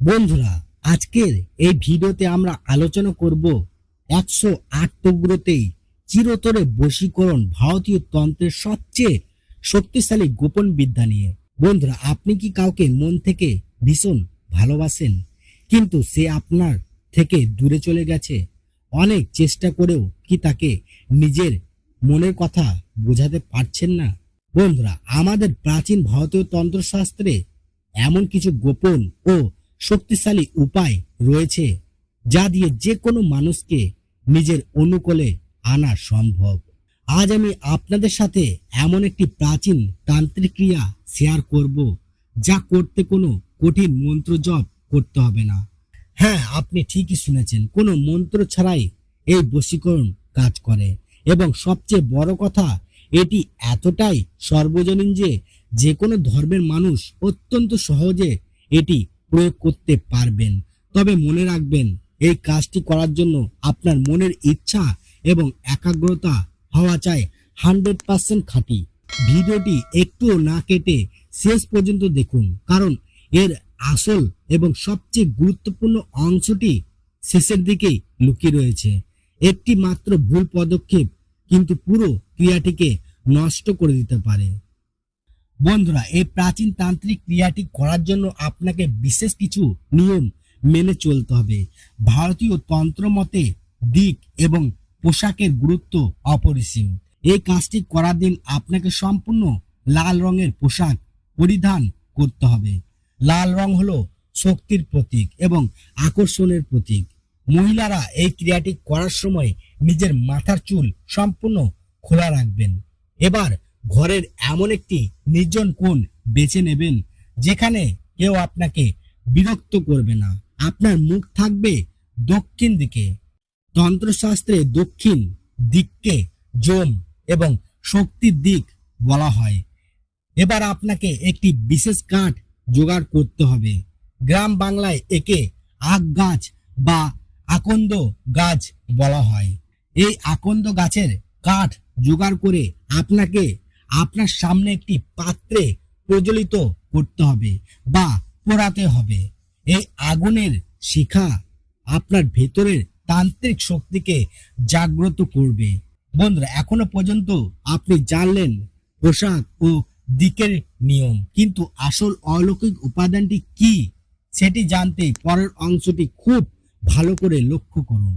বন্ধুরা, আজকের এই ভিডিওতে আমরা আলোচনা করব 108 টুকরোতেই চিরতরে বশীকরণ ভারতীয় তন্ত্রের সবচেয়ে শক্তিশালী গোপন বিদ্যা নিয়ে। বন্ধুরা, আপনি কি কাউকে মন থেকে ভীষণ ভালোবাসেন, কিন্তু সে আপনার থেকে দূরে চলে গেছে? অনেক চেষ্টা করেও কি তাকে নিজের মনের কথা বোঝাতে পারছেন না? বন্ধুরা, আমাদের প্রাচীন ভারতীয় তন্ত্রশাস্ত্রে এমন কিছু গোপন ও শক্তিশালী উপায় রয়েছে যা দিয়ে যে কোনো মানুষকে নিজের অনুকূলে আনা সম্ভব। আজ আমি আপনাদের সাথে এমন একটি প্রাচীন তান্ত্রিক ক্রিয়া শেয়ার করব যা করতে কোনো কঠিন মন্ত্র জপ করতে হবে না। হ্যাঁ, আপনি ঠিকই শুনেছেন, কোনো মন্ত্র ছাড়াই এই বশীকরণ কাজ করে। এবং সবচেয়ে বড় কথা, এটি এতটাই সর্বজনীন যে যে কোনো ধর্মের মানুষ অত্যন্ত সহজে এটি প্রয়োগ করতে পারবেন। তবে মনে রাখবেন, এই কাজটি করার জন্য আপনার মনের ইচ্ছা এবং একাগ্রতা হওয়া চাই 100% খাঁটি। ভিডিওটি একটুও না কেটে শেষ পর্যন্ত দেখুন, কারণ এর আসল এবং সবচেয়ে গুরুত্বপূর্ণ অংশটি শেষের দিকেই লুকিয়ে রয়েছে। একটি মাত্র ভুল পদক্ষেপ কিন্তু পুরো ক্রিয়াটিকে নষ্ট করে দিতে পারে। বন্ধুরা, এই প্রাচীন তান্ত্রিক ক্রিয়াটি করার জন্য আপনাকে বিশেষ কিছু নিয়ম মেনে চলতে হবে। ভারতীয় তন্ত্র মতে দিক এবং পোশাকের গুরুত্ব অপরিসীম। এই কাজটি করার দিন আপনাকে সম্পূর্ণ লাল রঙের পোশাক পরিধান করতে হবে। লাল রং হলো শক্তির প্রতীক এবং আকর্ষণের প্রতীক। মহিলারা এই ক্রিয়াটি করার সময় নিজের মাথার চুল সম্পূর্ণ খোলা রাখবেন। এবার ঘরের এমন একটি নির্জন কোণ বেছে নেবেন যেখানে কেউ আপনাকে বিরক্ত করবে না। আপনার মুখ থাকবে দক্ষিণ দিকে। তন্ত্রশাস্ত্রে দক্ষিণ দিককে যম এবং শক্তির দিক বলা হয়। এবার আপনাকে একটি বিশেষ কাঠ জোগাড় করতে হবে। গ্রাম বাংলায় একে আক গাছ বা আকন্দ গাছ বলা হয়। এই আকন্দ গাছের কাঠ জোগাড় করে আপনাকে আপনার সামনে একটি পাত্রে প্রজ্বলিত করতে হবে বা পোড়াতে হবে। এই আগুনের শিখা আপনার ভেতরের তান্ত্রিক শক্তিকে জাগ্রত করবে। বন্ধুরা, এখনো পর্যন্ত আপনি জানলেন পোশাক ও দিকের নিয়ম, কিন্তু আসল অলৌকিক উপাদানটি কি সেটি জানতে পরের অংশটি খুব ভালো করে লক্ষ্য করুন।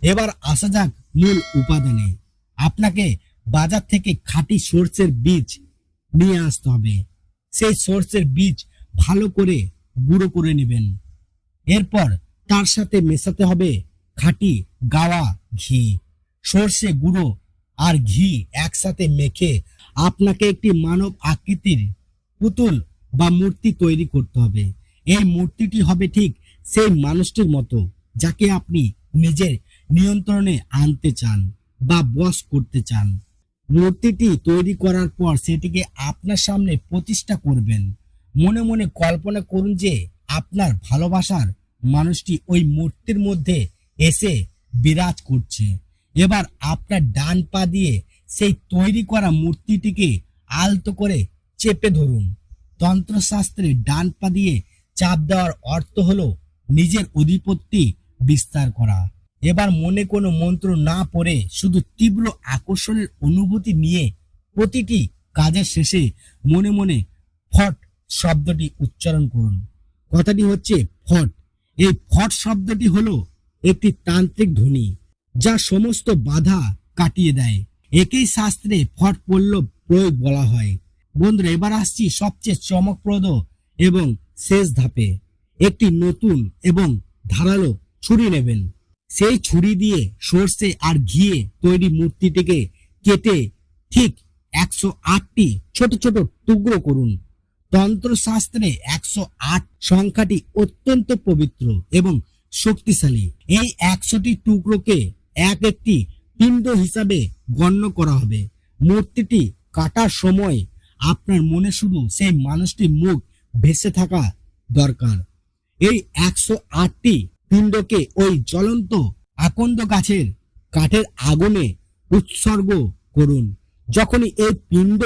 এবার আসা যাক মূল উপাদানে। আপনাকে বাজার থেকে খাঁটি সর্ষের বীজ নিয়ে আসতে হবে। সেই সর্ষের বীজ ভালো করে গুঁড়ো করে নেবেন। এরপর তার সাথে মেশাতে হবে খাঁটি গাওয়া ঘি। সর্ষে গুঁড়ো আর ঘি একসাথে মেখে আপনাকে একটি মানব আকৃতির পুতুল বা মূর্তি তৈরি করতে হবে। এই মূর্তিটি হবে ঠিক সেই মানুষটির মতো যাকে আপনি নিজের নিয়ন্ত্রণে আনতে চান বা বশ করতে চান। মূর্তিটি তৈরি করার পর সেটিকে আপনার সামনে প্রতিষ্ঠা করবেন। মনে মনে কল্পনা করুন যে আপনার ভালোবাসার মানুষটি ওই মূর্তির মধ্যে এসে বিরাজ করছে। এবার আপনার ডান পা দিয়ে সেই তৈরি করা মূর্তিটিকে আলতো করে চেপে ধরুন। তন্ত্রশাস্ত্রে ডান পা দিয়ে চাপ দেওয়ার অর্থ হলো নিজের অধিপত্তি বিস্তার করা। এবার মনে কোনো মন্ত্র না পড়ে শুধু তীব্র আকর্ষণের অনুভূতি নিয়ে প্রতিটি কাজের শেষে মনে মনে ফট শব্দটি উচ্চারণ করুন। কথাটি হচ্ছে ফট। এই ফট শব্দটি হলো একটি তান্ত্রিক ধ্বনি যা সমস্ত বাধা কাটিয়ে দেয়। একেই শাস্ত্রে ফট পল্লব প্রয়োগ বলা হয়। বন্ধুরা, এবার আসছি সবচেয়ে চমকপ্রদ এবং শেষ ধাপে। একটি নতুন এবং ধারালো ছুরি নেবেন। সেই ছুরি দিয়ে সর্ষে আর ঘিয়ে তৈরি মূর্তিটিকে কেটে ঠিক 108টি ছোট ছোট টুকরো করুন। তন্ত্রশাস্ত্রে 108 সংখ্যাটি অত্যন্ত পবিত্র এবং শক্তিশালী। এই 100টি টুকরোকে এক একটি পিণ্ড হিসাবে গণ্য করা হবে। মূর্তিটি কাটার সময় আপনার মনে শুধু সেই মানুষটির মুখ ভেসে থাকা দরকার। এই 108টি পিণ্ডকে ওই জ্বলন্ত আকন্দ গাছের কাঠের আগুনে উৎসর্গ করুন। যখনই এই পিণ্ড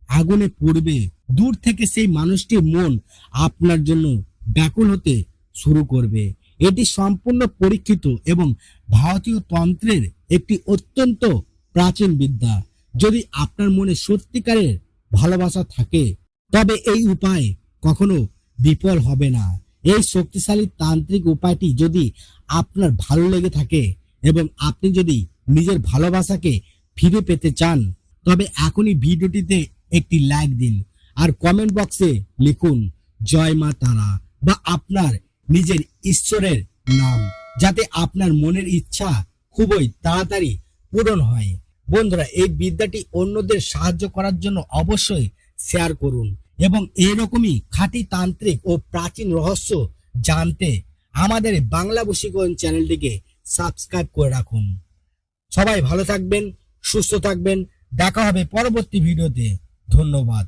আগুনে পড়বে, দূর থেকে সেই মানুষটির মন আপনার জন্য ব্যাকুল হতে শুরু করবে। এটি সম্পূর্ণ পরীক্ষিত এবং ভারতীয় তন্ত্রের একটি অত্যন্ত প্রাচীন বিদ্যা। যদি আপনার মনে সত্যিকারের ভালোবাসা থাকে তবে এই উপায় কখনো বিফল হবে না। এই শক্তিশালী তান্ত্রিক উপায়টি যদি আপনার ভালো লেগে থাকে এবং আপনি যদি নিজের ভালোবাসাকে ফিরে পেতে চান তবে এখনই ভিডিওটিতে একটি লাইক দিন আর কমেন্ট বক্সে লিখুন জয় মা তারা বা আপনার নিজের ঈশ্বরের নাম, যাতে আপনার মনের ইচ্ছা খুবই তাড়াতাড়ি পূরণ হয়। বন্ধুরা, এই বিদ্যাটি অন্যদের সাহায্য করার জন্য অবশ্যই শেয়ার করুন এবং এরকমই খাঁটি তান্ত্রিক ও প্রাচীন রহস্য জানতে আমাদের বাংলা বশীকরণ চ্যানেলটিকে সাবস্ক্রাইব করে রাখুন। সবাই ভালো থাকবেন, সুস্থ থাকবেন, দেখা হবে পরবর্তী ভিডিওতে। ধন্যবাদ।